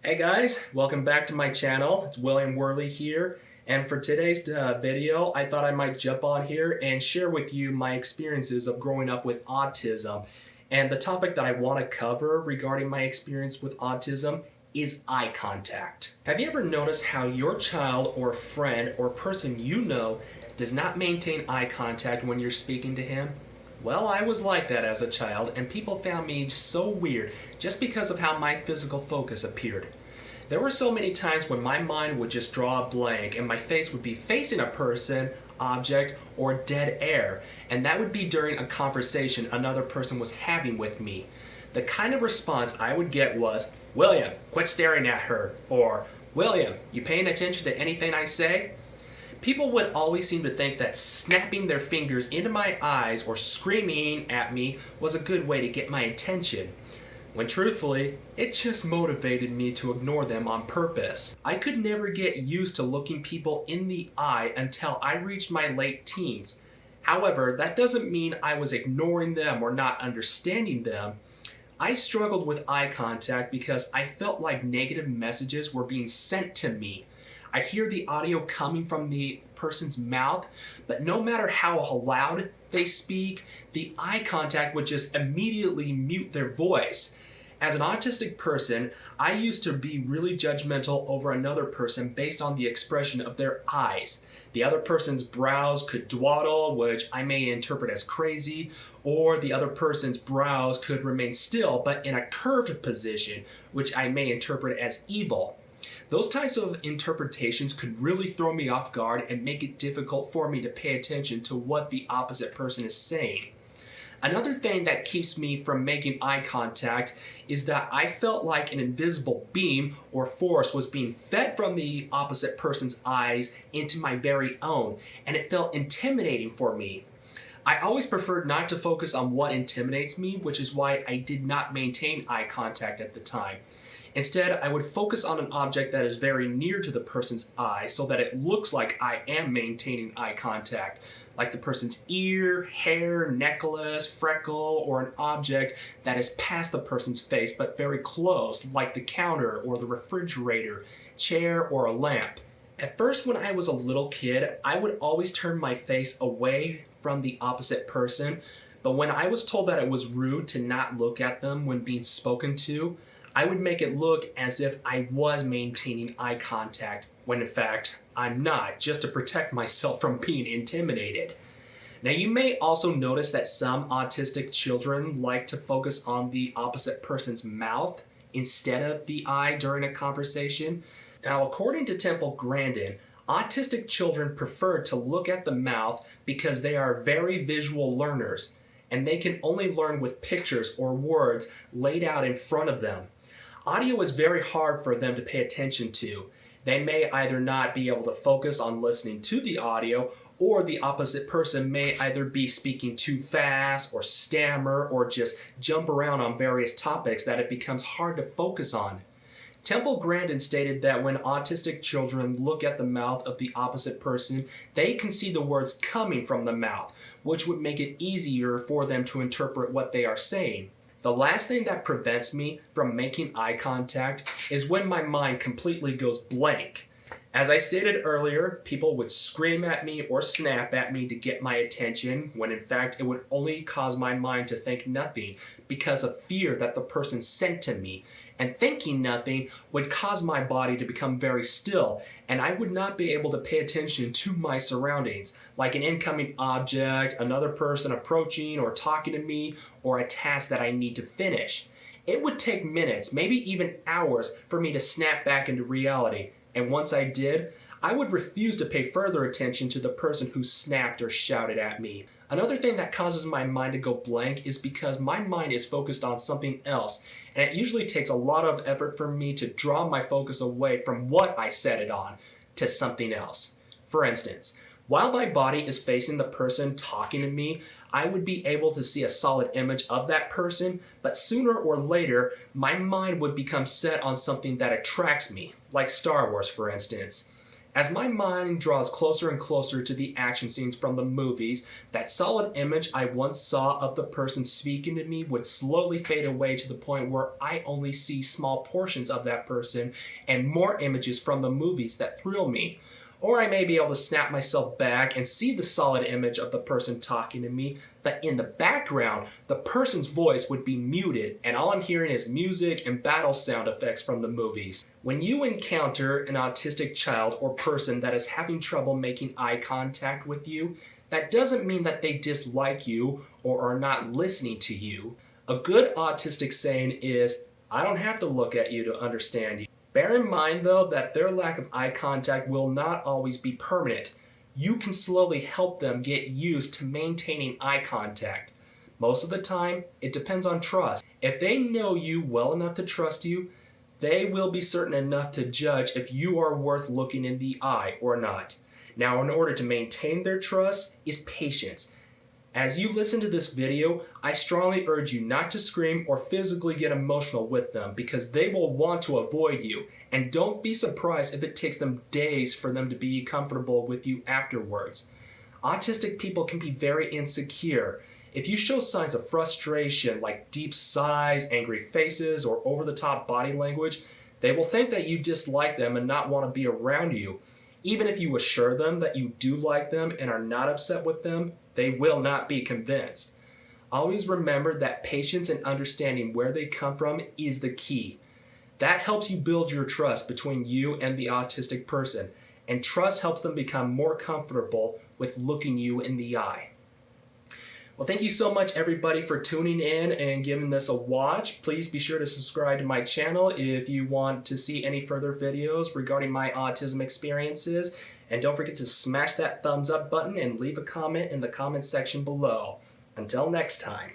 Hey guys, welcome back to my channel. It's William Wehrli here, and for today's video, I thought I might jump on here and share with you my experiences of growing up with autism. And the topic that I want to cover regarding my experience with autism is eye contact. Have you ever noticed how your child or friend or person you know does not maintain eye contact when you're speaking to him? Well, I was like that as a child, and people found me so weird just because of how my physical focus appeared. There were so many times when my mind would just draw a blank and my face would be facing a person, object, or dead air, and that would be during a conversation another person was having with me. The kind of response I would get was, "William, quit staring at her," or "William, you paying attention to anything I say?" People would always seem to think that snapping their fingers into my eyes or screaming at me was a good way to get my attention, when truthfully, it just motivated me to ignore them on purpose. I could never get used to looking people in the eye until I reached my late teens. However, that doesn't mean I was ignoring them or not understanding them. I struggled with eye contact because I felt like negative messages were being sent to me. I hear the audio coming from the person's mouth, but no matter how loud they speak, the eye contact would just immediately mute their voice. As an autistic person, I used to be really judgmental over another person based on the expression of their eyes. The other person's brows could dawdle, which I may interpret as crazy, or the other person's brows could remain still but in a curved position, which I may interpret as evil. Those types of interpretations could really throw me off guard and make it difficult for me to pay attention to what the opposite person is saying. Another thing that keeps me from making eye contact is that I felt like an invisible beam or force was being fed from the opposite person's eyes into my very own, and it felt intimidating for me. I always preferred not to focus on what intimidates me, which is why I did not maintain eye contact at the time. Instead, I would focus on an object that is very near to the person's eye so that it looks like I am maintaining eye contact, like the person's ear, hair, necklace, freckle, or an object that is past the person's face but very close, like the counter or the refrigerator, chair, or a lamp. At first, when I was a little kid, I would always turn my face away from the opposite person, but when I was told that it was rude to not look at them when being spoken to, I would make it look as if I was maintaining eye contact, when in fact, I'm not, just to protect myself from being intimidated. Now, you may also notice that some autistic children like to focus on the opposite person's mouth instead of the eye during a conversation. Now, according to Temple Grandin, autistic children prefer to look at the mouth because they are very visual learners, and they can only learn with pictures or words laid out in front of them. Audio is very hard for them to pay attention to. They may either not be able to focus on listening to the audio, or the opposite person may either be speaking too fast or stammer or just jump around on various topics that it becomes hard to focus on. Temple Grandin stated that when autistic children look at the mouth of the opposite person, they can see the words coming from the mouth, which would make it easier for them to interpret what they are saying. The last thing that prevents me from making eye contact is when my mind completely goes blank. As I stated earlier, people would scream at me or snap at me to get my attention, when in fact it would only cause my mind to think nothing because of fear that the person sent to me. And thinking nothing would cause my body to become very still, and I would not be able to pay attention to my surroundings, like an incoming object, another person approaching or talking to me, or a task that I need to finish. It would take minutes, maybe even hours, for me to snap back into reality, and once I did, I would refuse to pay further attention to the person who snapped or shouted at me. Another thing that causes my mind to go blank is because my mind is focused on something else, and it usually takes a lot of effort for me to draw my focus away from what I set it on to something else. For instance, while my body is facing the person talking to me, I would be able to see a solid image of that person, but sooner or later, my mind would become set on something that attracts me, like Star Wars, for instance. As my mind draws closer and closer to the action scenes from the movies, that solid image I once saw of the person speaking to me would slowly fade away to the point where I only see small portions of that person and more images from the movies that thrill me. Or I may be able to snap myself back and see the solid image of the person talking to me, but in the background, the person's voice would be muted, and all I'm hearing is music and battle sound effects from the movies. When you encounter an autistic child or person that is having trouble making eye contact with you, that doesn't mean that they dislike you or are not listening to you. A good autistic saying is, "I don't have to look at you to understand you." Bear in mind, though, that their lack of eye contact will not always be permanent. You can slowly help them get used to maintaining eye contact. Most of the time, it depends on trust. If they know you well enough to trust you, they will be certain enough to judge if you are worth looking in the eye or not. Now, in order to maintain their trust is patience. As you listen to this video, I strongly urge you not to scream or physically get emotional with them because they will want to avoid you. And don't be surprised if it takes them days for them to be comfortable with you afterwards. Autistic people can be very insecure. If you show signs of frustration like deep sighs, angry faces, or over-the-top body language, they will think that you dislike them and not want to be around you. Even if you assure them that you do like them and are not upset with them, they will not be convinced. Always remember that patience and understanding where they come from is the key. That helps you build your trust between you and the autistic person, and trust helps them become more comfortable with looking you in the eye. Well, thank you so much, everybody, for tuning in and giving this a watch. Please be sure to subscribe to my channel if you want to see any further videos regarding my autism experiences. And don't forget to smash that thumbs up button and leave a comment in the comment section below. Until next time.